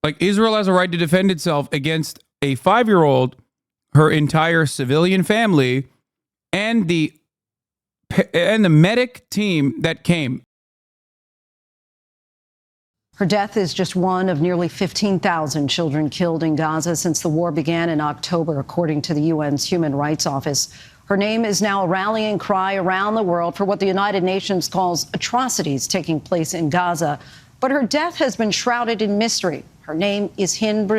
Like, Israel has a right to defend itself against a 5-year-old, her entire civilian family, and the medic team that came. Her death is just one of nearly 15,000 children killed in Gaza since the war began in October, according to the UN's Human Rights Office. Her name is now a rallying cry around the world for what the United Nations calls atrocities taking place in Gaza. But her death has been shrouded in mystery. Her name is Hind,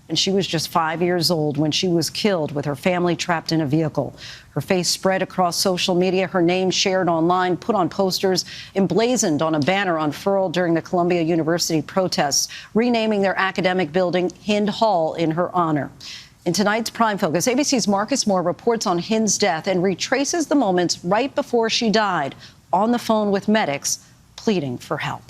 and she was just 5 years old when she was killed with her family trapped in a vehicle. Her face spread across social media, her name shared online, put on posters, emblazoned on a banner unfurled during the Columbia University protests, renaming their academic building Hind Hall in her honor. In tonight's Prime Focus, ABC's Marcus Moore reports on Hind's death and retraces the moments right before she died, on the phone with medics, pleading for help.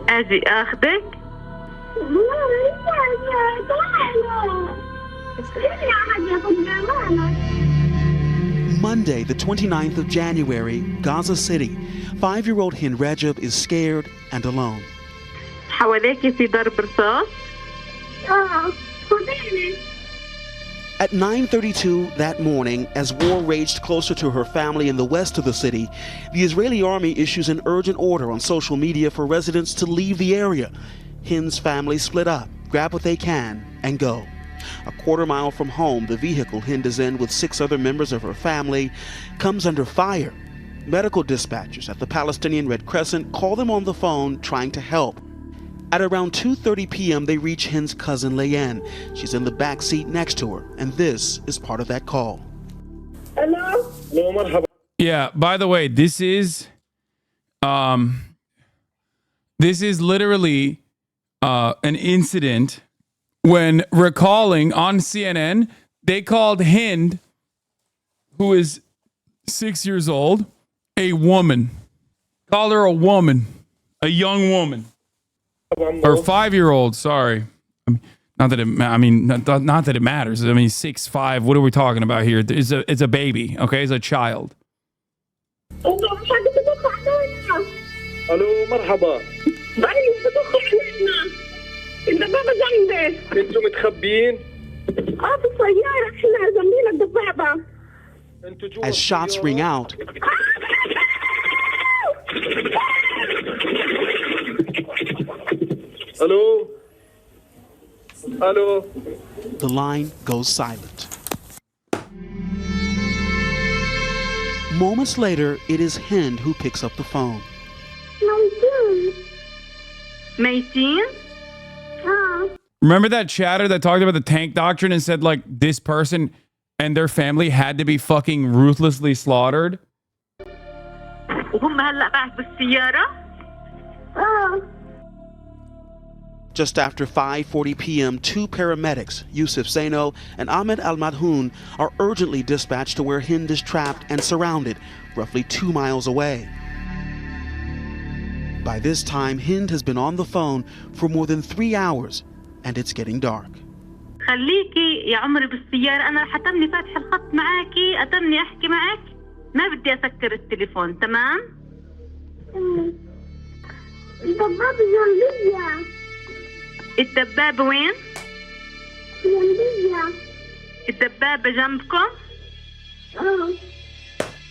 أجي أخذك. Monday, the 29th of January, Gaza City. 5-year-old Hind Rajab is scared and alone. حواليكي في ضرب رصاص؟ At 9:32 that morning, as war raged closer to her family in the west of the city, the Israeli army issues an urgent order on social media for residents to leave the area. Hind's family split up, grab what they can, and go. A quarter-mile from home, the vehicle Hind is in with 6 other members of her family comes under fire. Medical dispatchers at the Palestinian Red Crescent call them on the phone trying to help. At around 2:30 p.m., they reach Hind's cousin, Layan. She's in the back seat next to her, and this is part of that call. Hello? Hello, marhaba. Yeah, by the way, this is literally an incident when recalling on CNN, they called Hind, who is 6 years old, a woman. Called her a woman, a young woman. Or 5-year-old, sorry. Not that it matters. I mean, 6'5", what are we talking about here? It's a baby, okay? It's a child. الو مرحبا. الدبابة جنبك. انتوا متخبيين؟ في السيارة احنا جنبينا الدبابة. As shots ring out, Hello? Hello? the line goes silent. Moments later, it is Hind who picks up the phone. ميتين؟ Remember that chatter that talked about the tank doctrine and said, like, this person and their family had to be fucking ruthlessly slaughtered? وهم هلا معك بالسيارة؟ Just after 5:40 p.m., 2 paramedics, Yusuf Zaino and Ahmed Al-Madhoun, are urgently dispatched to where Hind is trapped and surrounded, roughly 2 miles away. By this time, Hind has been on the phone for more than 3 hours, and it's getting dark. خليكي يا عمري بالسيارة، أنا رح أتمني فاتح الخط معاكي، أتمني أحكي معك، ما بدي أسكر التليفون، تمام؟ الدبابة جنبية. الدبابة وين؟ جنبية. الدبابة جنبكم؟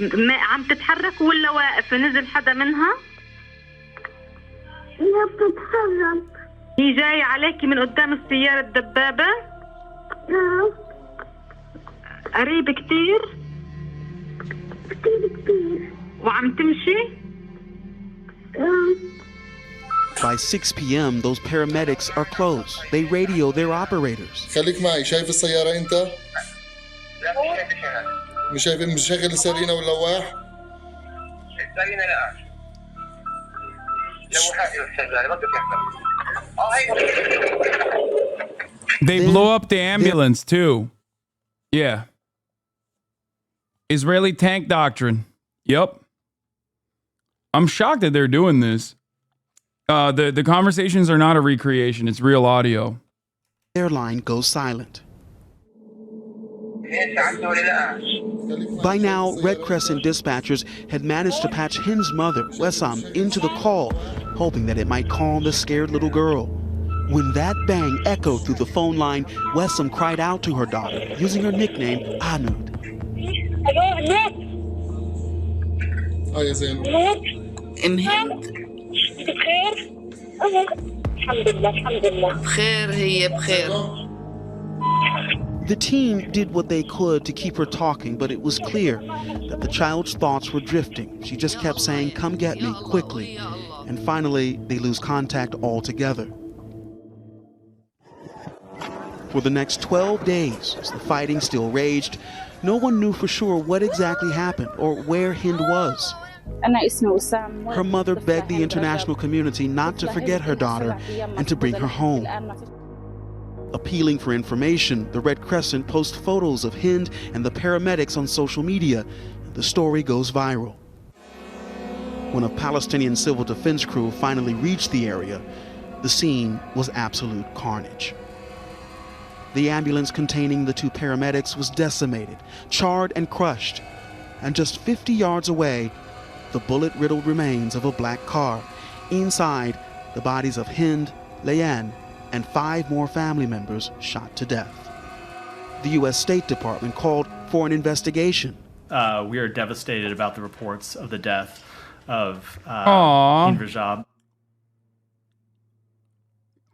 ما عم تتحرك ولا واقف؟ نزل حدا منها؟ هي بتتحرك. هي جاية عليكي من قدام السيارة الدبابة؟ قريب كتير؟ كتير. وعم تمشي؟ By 6 p.m., those paramedics are close. They radio their operators. خليك معي، شايف السيارة أنت؟ لا مش شايف مشغل السرينة واللواح؟ السرينة لا. They blow up the ambulance, too. Yeah. Israeli tank doctrine. Yep. I'm shocked that they're doing this. The conversations are not a recreation. It's real audio. Their line goes silent. By now, Red Crescent dispatchers had managed to patch Hind's mother, Wessam, into the call, hoping that it might calm the scared little girl. When that bang echoed through the phone line, Wessam cried out to her daughter, using her nickname, Anud. اه يا زين. إن هند بخير؟ الحمد لله الحمد لله. بخير هي بخير. The team did what they could to keep her talking, but it was clear that the child's thoughts were drifting. She just kept saying, "Come get me, quickly." And finally, they lose contact altogether. For the next 12 days, as the fighting still raged, no one knew for sure what exactly happened or where Hind was. Her mother begged the international community not to forget her daughter and to bring her home. Appealing for information, the Red Crescent posts photos of Hind and the paramedics on social media. The story goes viral. When a Palestinian civil defense crew finally reached the area, the scene was absolute carnage. The ambulance containing the two paramedics was decimated, charred and crushed. And just 50 yards away, the bullet-riddled remains of a black car. Inside, the bodies of Hind, Leanne, and 5 more family members shot to death. The U.S. State Department called for an investigation. We are devastated about the reports of the death of Aww. Hind Rajab.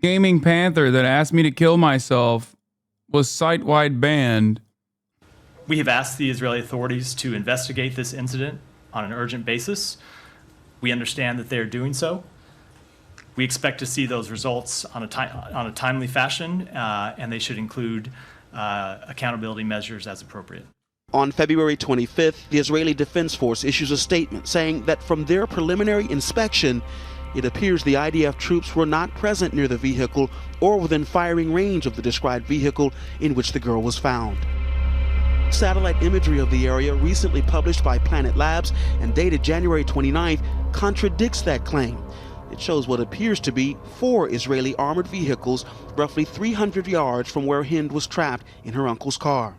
Gaming Panther that asked me to kill myself was site-wide banned. We have asked the Israeli authorities to investigate this incident on an urgent basis. We understand that they are doing so. We expect to see those results on a timely fashion, and they should include accountability measures as appropriate. On February 25th, the Israeli Defense Force issues a statement saying that from their preliminary inspection, it appears the IDF troops were not present near the vehicle or within firing range of the described vehicle in which the girl was found. Satellite imagery of the area recently published by Planet Labs and dated January 29th contradicts that claim. It shows what appears to be 4 Israeli armored vehicles roughly 300 yards from where Hind was trapped in her uncle's car.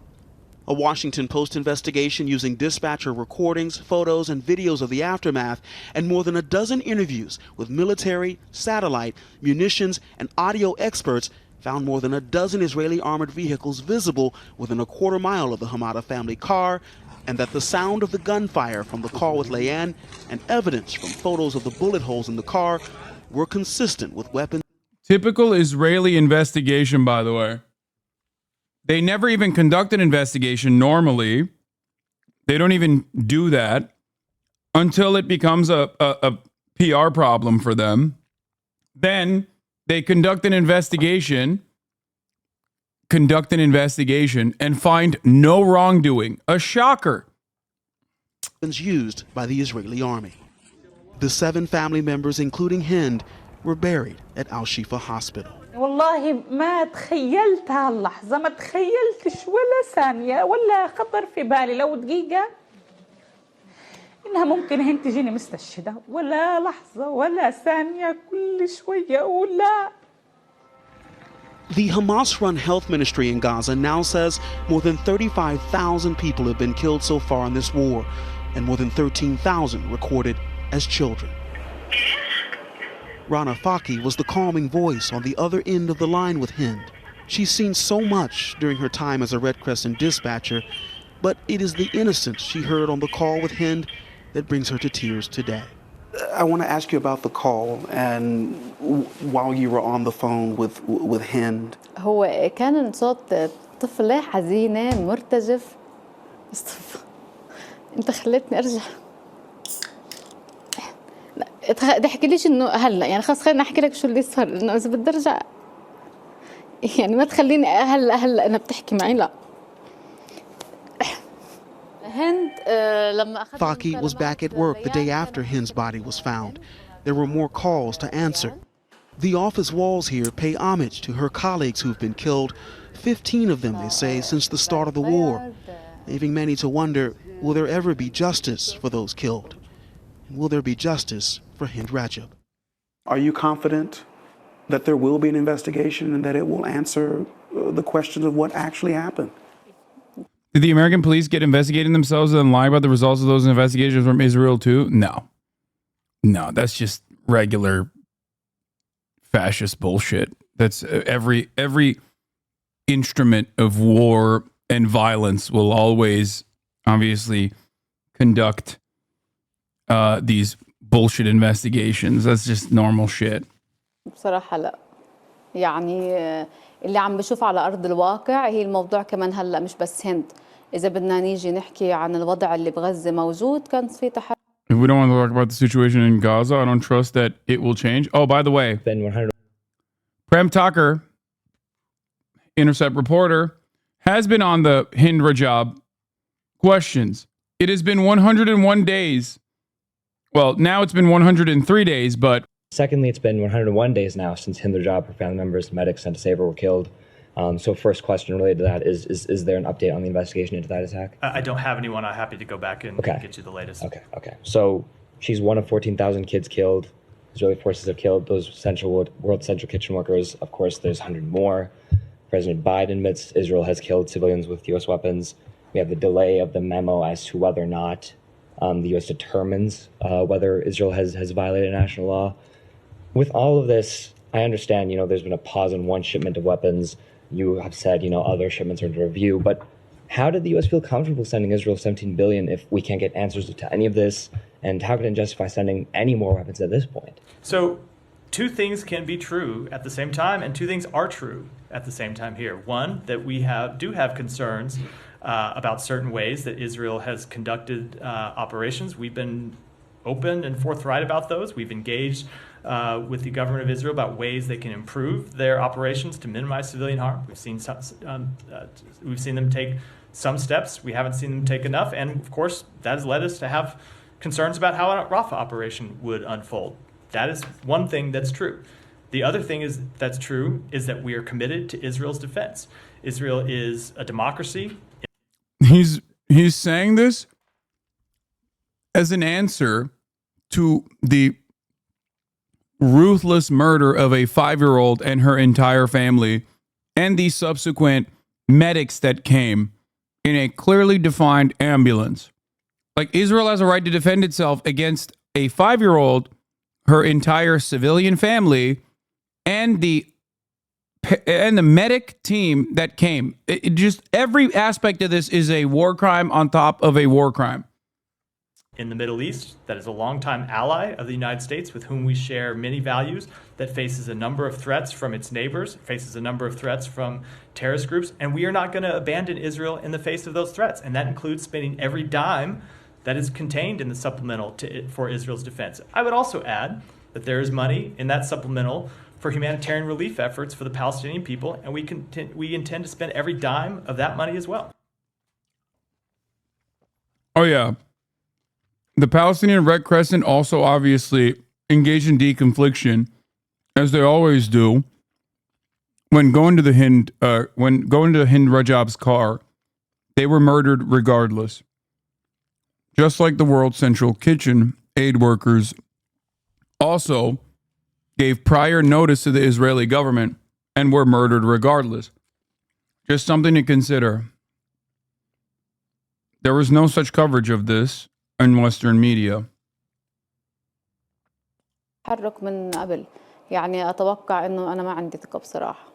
A Washington Post investigation using dispatcher recordings, photos, and videos of the aftermath, and more than a dozen interviews with military, satellite, munitions, and audio experts found more than a dozen Israeli armored vehicles visible within a quarter mile of the Hamada family car, and that the sound of the gunfire from the car with Leanne and evidence from photos of the bullet holes in the car were consistent with weapons. Typical Israeli investigation, by the way. They never even conduct an investigation normally. They don't even do that until it becomes a PR problem for them. Then they conduct an investigation and find no wrongdoing. A shocker. Used by the Israeli army. The 7 family members, including Hind, were buried at Al-Shifa Hospital. والله ما تخيلت هاللحظة، ما تخيلتش ولا ثانية ولا خطر في بالي لو دقيقة إنها ممكن هند تجيني مستشهدة، ولا لحظة ولا ثانية، كل شوية ولا. The Hamas-run health ministry in Gaza now says more than 35,000 people have been killed so far in this war, and more than 13,000 recorded as children. Rana Faki was the calming voice on the other end of the line with Hind. She's seen so much during her time as a Red Crescent dispatcher, but it is the innocence she heard on the call with Hind that brings her to tears today. I want to ask you about the call and while you were on the phone with Hind. هو كان صوت طفلة حزينة مرتجف. انت خليتني ارجع. تحكي ليش انه هلا يعني خلص خليني احكي لك شو اللي صار انه اذا بدي ارجع يعني ما تخليني هلا انا بتحكي معي لا. Faki was back at work the day after Hind's body was found. There were more calls to answer. The office walls here pay homage to her colleagues who've been killed, 15 of them, they say, since the start of the war, leaving many to wonder, will there ever be justice for those killed? And will there be justice for Hind Rajab? Are you confident that there will be an investigation and that it will answer the questions of what actually happened? Did the American police get investigating themselves and then lie about the results of those investigations from Israel too? No. No, that's just regular fascist bullshit. That's every instrument of war and violence will always obviously conduct these bullshit investigations. That's just normal shit. بصراحة لا يعني اللي عم بشوف على أرض الواقع هي الموضوع كمان هلأ مش بس هند إذا بدنا نيجي نحكي عن الوضع اللي بغزة موجود كان في تحرك. If we don't want to talk about the situation in Gaza, I don't trust that it will change. Oh, by the way, Prem Tucker, Intercept reporter, has been on the Hind Rajab questions. It has been 101 days. Well, now it's been 103 days, but... Secondly, it's been 101 days now since Hind Rajab, her family members, medics sent to save her were killed. So first question related to that is there an update on the investigation into that attack? I don't have anyone. I'm happy to go back and get you the latest. Okay. So she's one of 14,000 kids killed. Israeli forces have killed those World Central Kitchen workers. Of course, there's 100 more. President Biden admits Israel has killed civilians with U.S. weapons. We have the delay of the memo as to whether or not the U.S. determines whether Israel has violated national law. With all of this, I understand, there's been a pause in one shipment of weapons. You have said, other shipments are under review. But how did the U.S. feel comfortable sending Israel $17 billion if we can't get answers to any of this? And how can it justify sending any more weapons at this point? So two things can be true at the same time, and two things are true at the same time here. One, that we do have concerns about certain ways that Israel has conducted operations. We've been open and forthright about those. We've engaged with the government of Israel about ways they can improve their operations to minimize civilian harm. We've seen them take some steps. We haven't seen them take enough. And of course, that has led us to have concerns about how a Rafah operation would unfold. That is one thing that's true. The other thing that's true is that we are committed to Israel's defense. Israel is a democracy. He's saying this as an answer to the ruthless murder of a 5-year-old and her entire family and the subsequent medics that came in a clearly defined ambulance. Like, Israel has a right to defend itself against a 5-year-old, her entire civilian family, and the medic team that came. It just every aspect of this is a war crime on top of a war crime. In the Middle East, that is a longtime ally of the United States with whom we share many values, that faces a number of threats from its neighbors, faces a number of threats from terrorist groups, and we are not going to abandon Israel in the face of those threats. And that includes spending every dime that is contained in the supplemental for Israel's defense. I would also add that there is money in that supplemental for humanitarian relief efforts for the Palestinian people, and we intend to spend every dime of that money as well. Oh, yeah. The Palestinian Red Crescent also obviously engaged in deconfliction, as they always do. When going to Hind Rajab's car, they were murdered regardless. Just like the World Central Kitchen aid workers also gave prior notice to the Israeli government and were murdered regardless. Just something to consider. There was no such coverage of this in Western media. تحرك من قبل يعني أتوقع إنه أنا ما عندي ثقة بصراحة.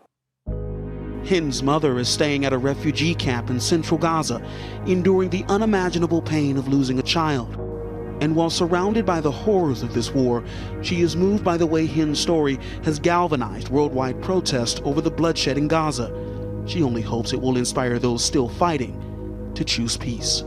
Hind's mother is staying at a refugee camp in central Gaza, enduring the unimaginable pain of losing a child. And while surrounded by the horrors of this war, she is moved by the way Hind's story has galvanized worldwide protest over the bloodshed in Gaza. She only hopes it will inspire those still fighting to choose peace.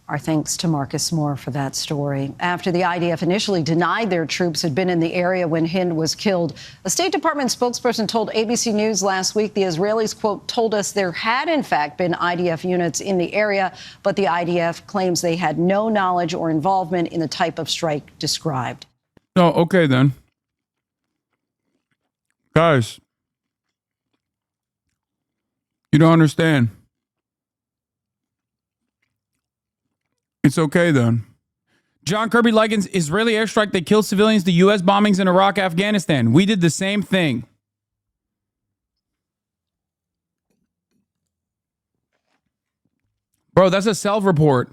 Our thanks to Marcus Moore for that story. After the IDF initially denied their troops had been in the area when Hind was killed, a State Department spokesperson told ABC News last week the Israelis, quote, told us there had in fact been IDF units in the area, but the IDF claims they had no knowledge or involvement in the type of strike described. Oh, okay then. Guys, you don't understand. It's okay then. John Kirby likens Israeli airstrike that killed civilians to U.S. bombings in Iraq, Afghanistan. We did the same thing. Bro, that's a self-report.